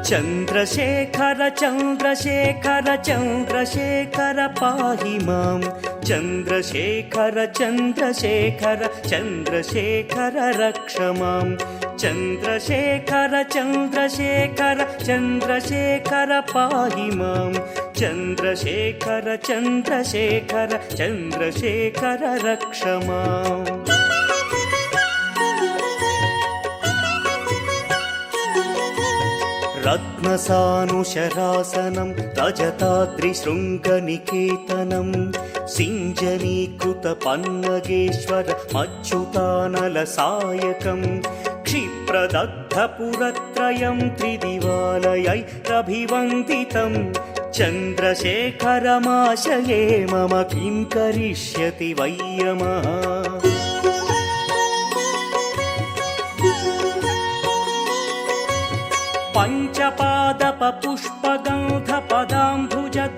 चन्द्रशेखर चन्द्रशेखर चन्द्रशेखर पाहि मां चन्द्रशेखर चन्द्रशेखर चन्द्रशेखर रक्ष मां चन्द्रशेखर चन्द्रशेखर चन्द्रशेखर पाहि मां चन्द्रशेखर चन्द्रशेखर चन्द्रशेखर रक्ष माम् रत्नसानुशरासनं रजताद्रिशृङ्गनिकेतनं सिञ्जनीकृतपन्नगेश्वर मच्युतानलसायकं क्षिप्रदग्धपुरत्रयं त्रिदिवालयैरभिवन्दितं चन्द्रशेखरमाशये मम किं करिष्यति वै यमः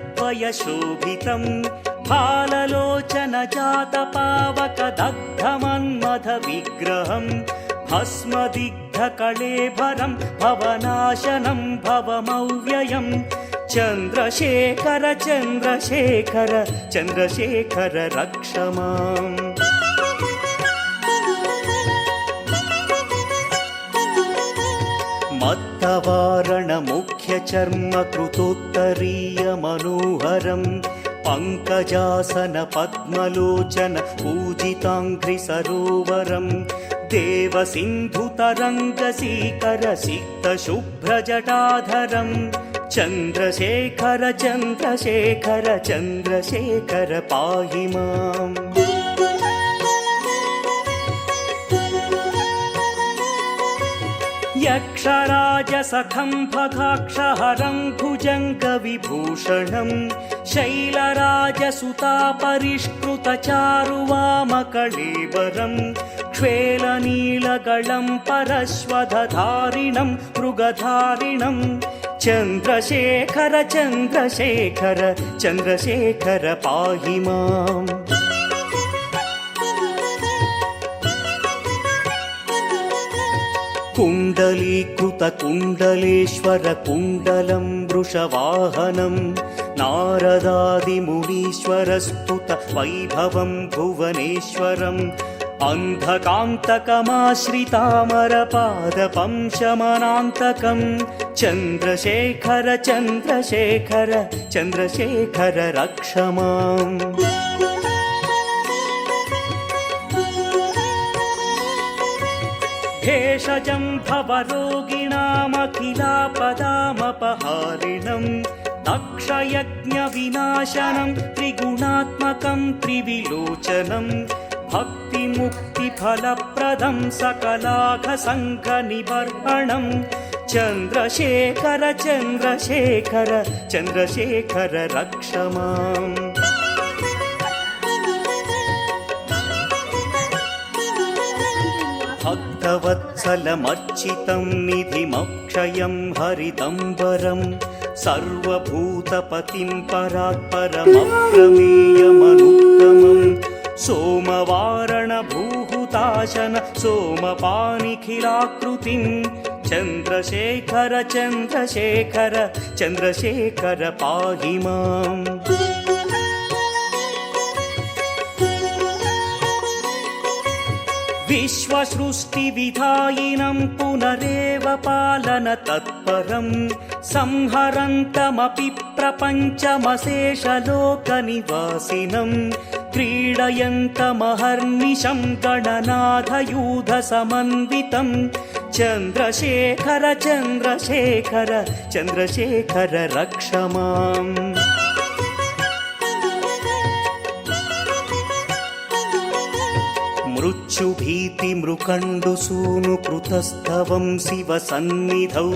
पञ्चपादपपुष्पगन्धपदाम्बुजद्वयशोभितं फाललोचनजातपावकदग्धमन्मथविग्रहं भस्मदिग्धकळेभरं भवनाशनं भवमव्ययं चन्द्रशेखर चन्द्रशेखर चन्द्रशेखर रक्ष माम् मत्तवारणमुख्यचर्मकृतोत्तरीयमनोहरं पङ्कजासन पद्मलोचन पूजिताङ्घ्रिसरोवरं देवसिन्धुतरङ्गसीकरसिक्तशुभ्रजटाधरं चन्द्रशेखर चन्द्रशेखर चन्द्रशेखर पाहि माम् यक्षराजसखं भगाक्षहरं भुजङ्गविभूषणं शैलराजसुतापरिष्कृतचारुवामकळेबरं क्ष्वेलनीलगलं परश्वधधारिणं मृगधारिणं चन्द्रशेखर चन्द्रशेखर चन्द्रशेखर पाहि माम् कुण्डलीकृतकुण्डलेश्वर कुण्डलं वृषवाहनं नारदादिमुनीश्वरस्तुत वैभवं भुवनेश्वरम् अन्धकान्तकमाश्रितामरपादपं शमनान्तकं चन्द्रशेखर चन्द्रशेखर चन्द्रशेखर रक्ष माम् भेषजं भवरोगिणामखिलापदामपहारिणं दक्षयज्ञविनाशनं त्रिगुणात्मकं त्रिविलोचनं भक्तिमुक्तिफलप्रदं सकलाघसङ्घनिबर्हणं चन्द्रशेखर चन्द्रशेखर चन्द्रशेखर रक्ष माम् भक्तवत्सलमर्चितं निधिमक्षयं हरिदम्बरं सर्वभूतपतिं परात्परमप्रमेयमनुत्तमं सोमवारणभूहुताशन सोमपानिखिलाकृतिं चन्द्रशेखर चन्द्रशेखर चन्द्रशेखर पाहि माम् विश्वसृष्टिविधायिनं पुनरेव पालनतत्परं संहरन्तमपि प्रपञ्चमशेषलोकनिवासिनं क्रीडयन्तमहर्निशं गणनाथयूधसमन्वितं चन्द्रशेखर चन्द्रशेखर चन्द्रशेखर रक्ष माम् मृत्युभीतिमृकण्डुसूनुकृतस्तवं शिवसन्निधौ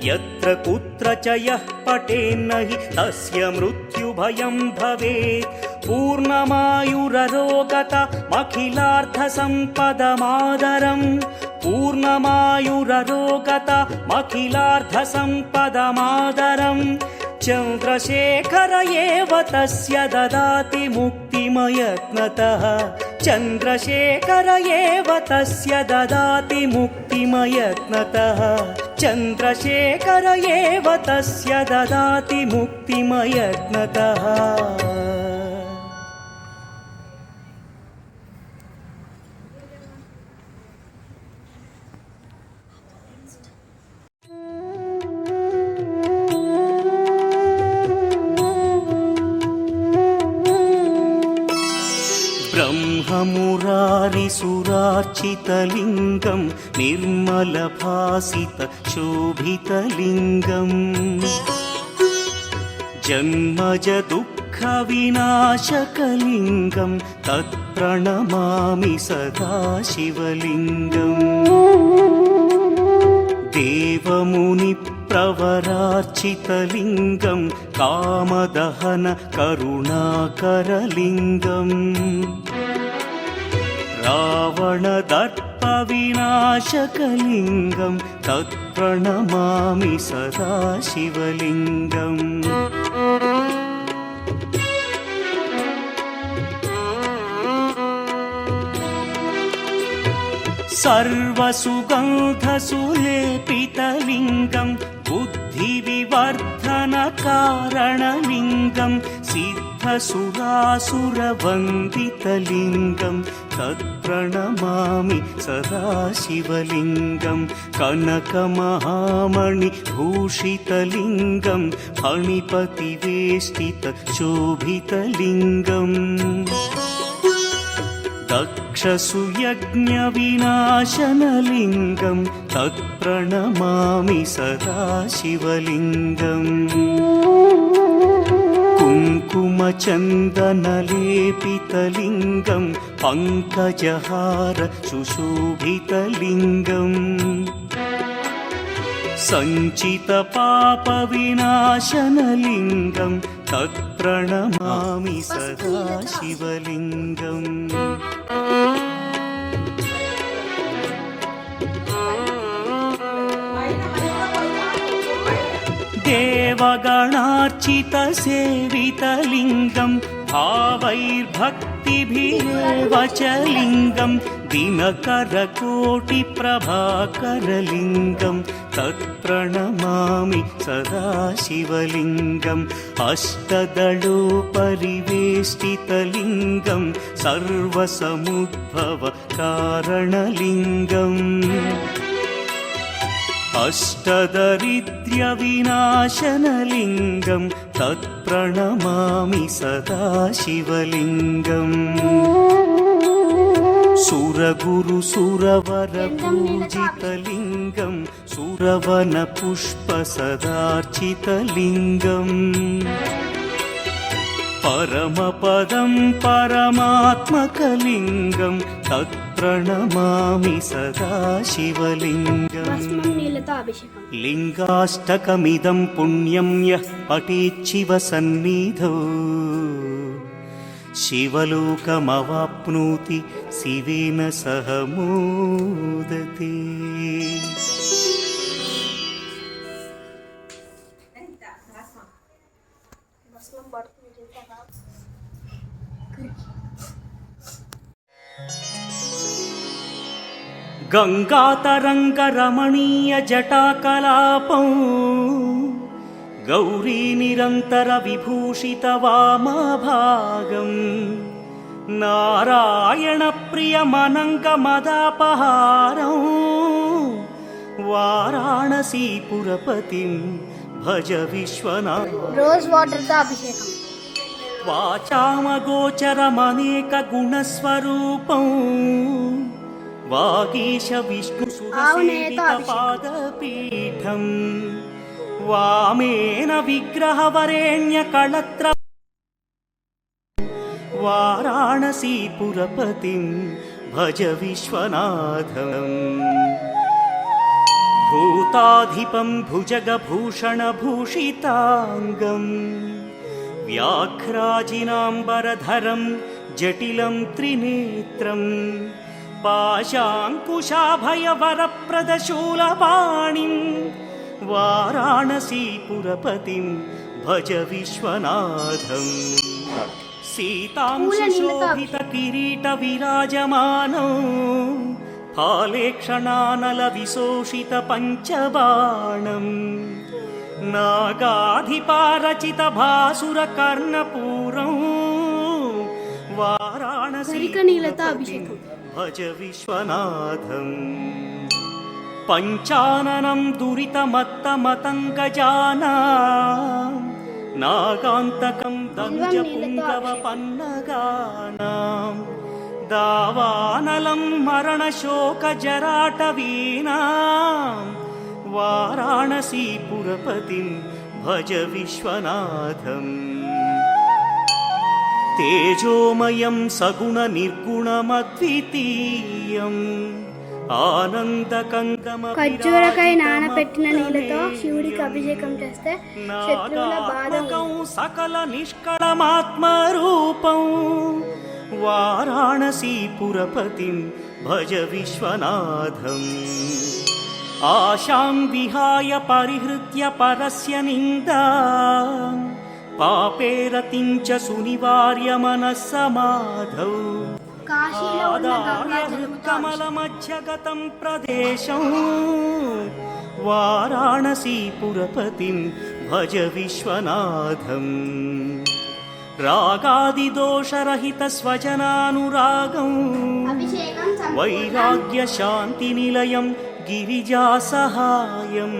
यत्र कुत्र च यः पठेन्न हि तस्य मृत्युभयं भवेत् पूर्णमायुररोगतमखिलार्थसम्पदमादरं पूर्णमायुररोगतमखिलार्थसम्पदमादरं चन्द्रशेखर एव तस्य ददाति मुक्तिमयत्नतः चन्द्रशेखर एव तस्य ददाति मुक्तिमयत्नतः चन्द्रशेखर एव तस्य ददाति मुक्तिमयत्नतः ब्रह्ममुरारिसुरार्चितलिङ्गं निर्मलभासितशोभितलिङ्गम् जन्मजदुःखविनाशकलिङ्गं तत्प्रणमामि सदा शिवलिङ्गम् देवमुनिप्रवरार्चितलिङ्गं कामदहन करुणाकरलिङ्गम् रावणदर्पविनाशकलिङ्गं तत्प्रणमामि सदा शिवलिङ्गम् सर्वसुगन्धसुलेपितलिङ्गं बुद्धिविवर्धनकारणलिङ्गं सिद्धसुरासुरवन्दितलिङ्गं तत्प्रणमामि सदा शिवलिङ्गं कनकमहामणिभूषितलिङ्गं फणिपतिवेष्टितशोभितलिङ्गम् दक्षसुयज्ञविनाशनलिङ्गं तत्प्रणमामि सदा शिवलिङ्गम् कुङ्कुमचन्दनलेपितलिङ्गं पङ्कजहार सुशोभितलिङ्गम् सञ्चितपापविनाशनलिङ्गं तत्प्रणमामि सदा शिवलिङ्गम् देवगणार्चितसेवितलिङ्गं भावैर्भक्तिभिरेव च लिङ्गं दिनकरकोटिप्रभाकरलिङ्गं तत्प्रणमामि सदा शिवलिङ्गम् अष्टदलोपरिवेष्टितलिङ्गं सर्वसमुद्भवकारणलिङ्गम् अष्टदरिद्र्यविनाशनलिङ्गं तत्प्रणमामि सदा शिवलिङ्गम् सुरगुरुसुरवरपूजितलिङ्गं सुरवनपुष्पसदार्चितलिङ्गम् परमपदं परमात्मकलिङ्गं तत्प्रणमामि सदा शिवलिङ्गम् लिङ्गाष्टकमिदं पुण्यं यः पठेच्छिव सन्निधौ शिवलोकमवाप्नोति शिवेन सह मोदते। गङ्गातरङ्गरमणीयजटाकलापं गौरीनिरन्तरविभूषितवामभागं नारायणप्रियमनङ्गमदापहारं वाराणसीपुरपतिं भज विश्वनाथ। रोज़ वाटर का अभिषेकम वाचामगोचरमनेकगुणस्वरूपं वागीश विष्णुसुरसेवितपादपीठं वामेन विग्रहवरेण्यकळत्र वाराणसीपुरपतिं भज विश्वनाथम्। भूताधिपं भुजगभूषणभूषिताङ्गं व्याघ्राजिनाम्बरधरं जटिलं त्रिनेत्रं पाशाङ्कुशाभयवरप्रदशूलपाणिं वाराणसीपुरपतिं भज विश्वनाथम्। సీతాంశోభిత కిరీట విరాజమానం ఫాలేక్షణానల విశోషిత పంచబాణం నాగాధిపారచిత భాసుర కర్ణపూరం వారాణసీ భజ విశ్వనాథం పంచాననం దురితమత్తమతంగజానా నాగాంతకం దంజ పుంగవ పన్నగానాం దావానలం మరణశోక జరాటవీనాం వారాణసీపురపతిం భజ విశ్వనాథం తేజోమయం సగుణ నిర్గుణమద్వితీయం ఖర్జూరకాయ నానబెట్టిన నీళ్ళతో శివుడికి అభిషేకం చేస్తే శత్రువుల బాధ సకల నిష్కళమాత్మరూపం వారాణసీపురపతిం భజ విశ్వనాథం ఆశాం విహాయ పరిహృత్య పరస్య నిందా పాపేరతిం చ సునివార్య మనస్సమాధౌ కమలమధ్యగతం ప్రదేశం వారాణసీపురపతిం భజ విశ్వనాథం రాగాదిదోషరహిత స్వజనానురాగం వైరాగ్య శాంతి నిలయం గిరిజాసహాయం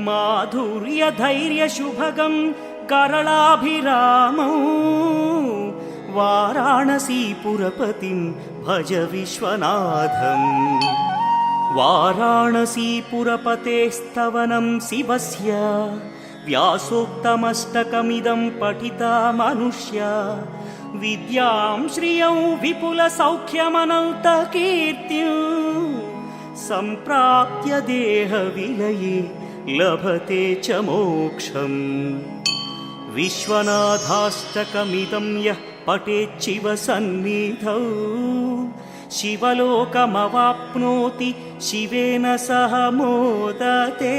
మాధుర్య ధైర్య శుభగం కరళాభిరామం వారాణసీపురపతిం భజ విశ్వనాథం వారాణసీపురపతేస్తవనం శివస్య వ్యాసోక్తమష్టకమిదం పఠితా మనుష్య విద్యాం శ్రియం విపుల సౌఖ్యమనంతకీర్తిం సంప్రాప్య దేహ విలయే లభతే చ మోక్షం విశ్వనాథాష్టకమిదం యః పఠేచ్చివ సన్నిధౌ శివలోకమవాప్నోతి శివేన సహ మోదతే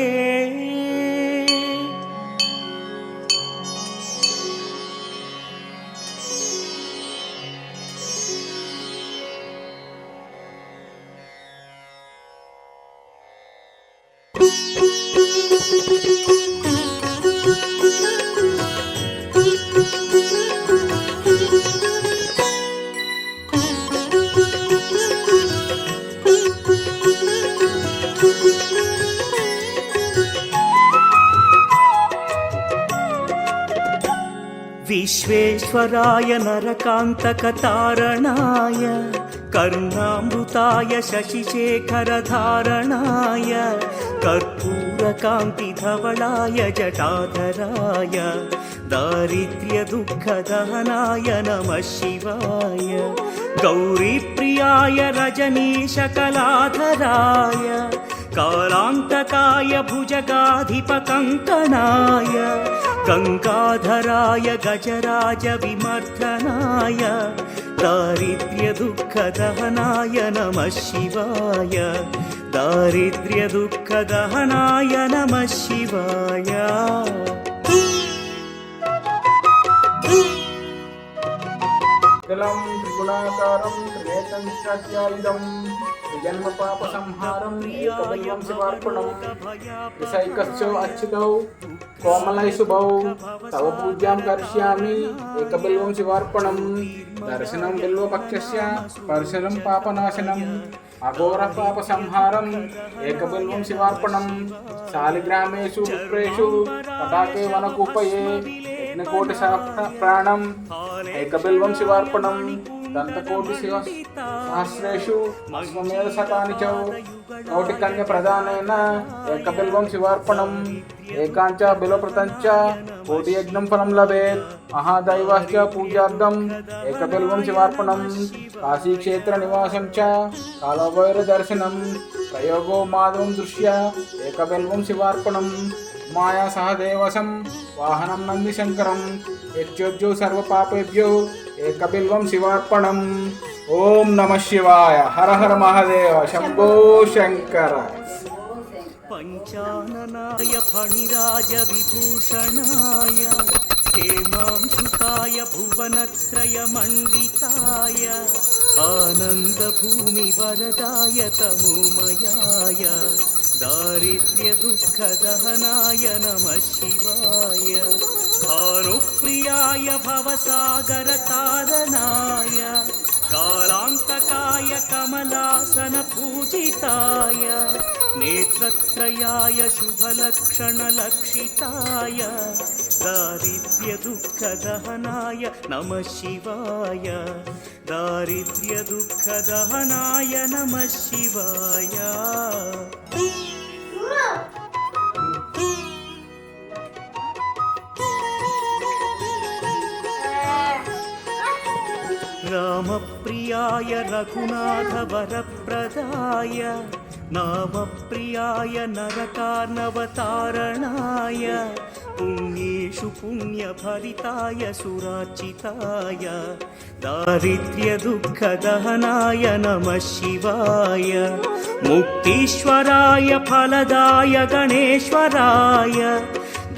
విశ్వేశ్వరాయ నరకాంతకతారణాయ కరుణామృతాయ శశిశేఖరధారణాయ కర్పూరకాంతిధవళాయ జటాధరాయ దారిద్ర్యదుఃఖదహనాయ నమః శివాయ గౌరీప్రియాయ రజనీశకలాధరాయ కాలాంతకాయ భుజగాధిపకంకణాయ గంగాధరాయ గజరాజ విమర్దనాయ దారిద్ర్యదుఃఖదహనాయ నమః శివాయ దారిద్ర్యదుఃఖదహనాయ నమః శివాయ జలం త్రిగుణాకారం త్రినేత్రం చాత్యాయుధం జన్మ పాప సంహారం ఏకబిల్వం శివార్పణం విసైకస్యో అచ్యుతౌ కోమలై శుభౌ తవ పూజ్యాం కరిష్యామి ఏకబిల్వం శివార్పణం దర్శనం బిల్వపక్షస్య స్పర్శనం పాపనాశనం అఘోర పాప సంహారం ఏకబిల్వం శివార్పణం శాలిగ్రామేషు విప్రేషు పటాకే వనకూపయే యజ్ఞకోటి ప్రాణం ఏకబిల్వం శివార్పణం దంతకోటి సహస్రేషు అశ్వమేధ శతాని చ కోటి కన్య ప్రధానేన ఏకబిల్వం శివార్పణం ఏకాంచ బిల్వప్రతంచ కోటి యజ్ఞం ఫలం లభేత్ మహాదైవాశ్చ పూజార్థం ఏకబిల్వం శివార్పణం కాశీక్షేత్ర నివాసం చ కాలభైర దర్శనం ప్రయోగో మాధవం దృశ్య ఏకబిల్వం శివార్పణం మాయా సహదేవసం వాహనం నందిశంకరం యజ్జో సర్వ పాపేభ్యో ఏకబిల్వం శివార్పణం. ఓం నమః శివాయ. హర హర మహాదేవ. శంభో శంకర. పంచాననాయ ఫణిరాజ విభూషణాయ हेमांशुकाय भुवनत्रयमण्डिताय आनन्दभूमिवरदाय तमोमयाय दारिद्र्यदुःखदहनाय नमः शिवाय भानुप्रियाय भवसागरतारणाय कालान्तकाय कमलासनपूजिताय नेत्रत्रयाय शुभलक्षणलक्षिताय दारिद्र्यदुःखदहनाय नमः शिवाय दारिद्र्यदुःखदहनाय नमः शिवाय रामप्रियाय रघुनाथवरप्रदाय नामप्रियाय नरकार्णवतारणाय पुण्येषु पुण्यभरिताय सुरार्चिताय दारिद्र्यदुःखदहनाय नमः शिवाय मुक्तीश्वराय फलदाय गणेश्वराय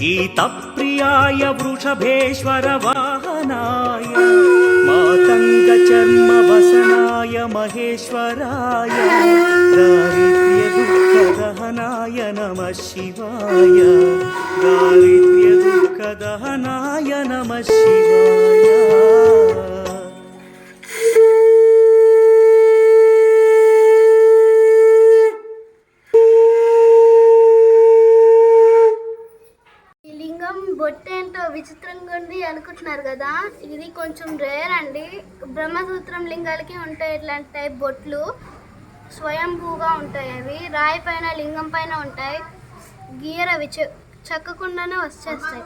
गीतप्रियाय वृषभेश्वर वाहनाय मातङ्गचर्मवसनाय महेश्वराय दारिद्र्यदुःखदहनाय नमः शिवाय दारिद्र्यदुःखदहनाय नमः शिवाय బొట్టేంటో విచిత్రంగా ఉంది అనుకుంటున్నారు కదా, ఇది కొంచెం రేర్ అండి. బ్రహ్మసూత్రం లింగాలకి ఉంటాయి ఇట్లాంటి టైప్ బొట్లు, స్వయంభూగా ఉంటాయి. అవి రాయి పైన లింగం పైన ఉంటాయి. గీయర్ అవి చెక్కకుండానే వచ్చేస్తాయి.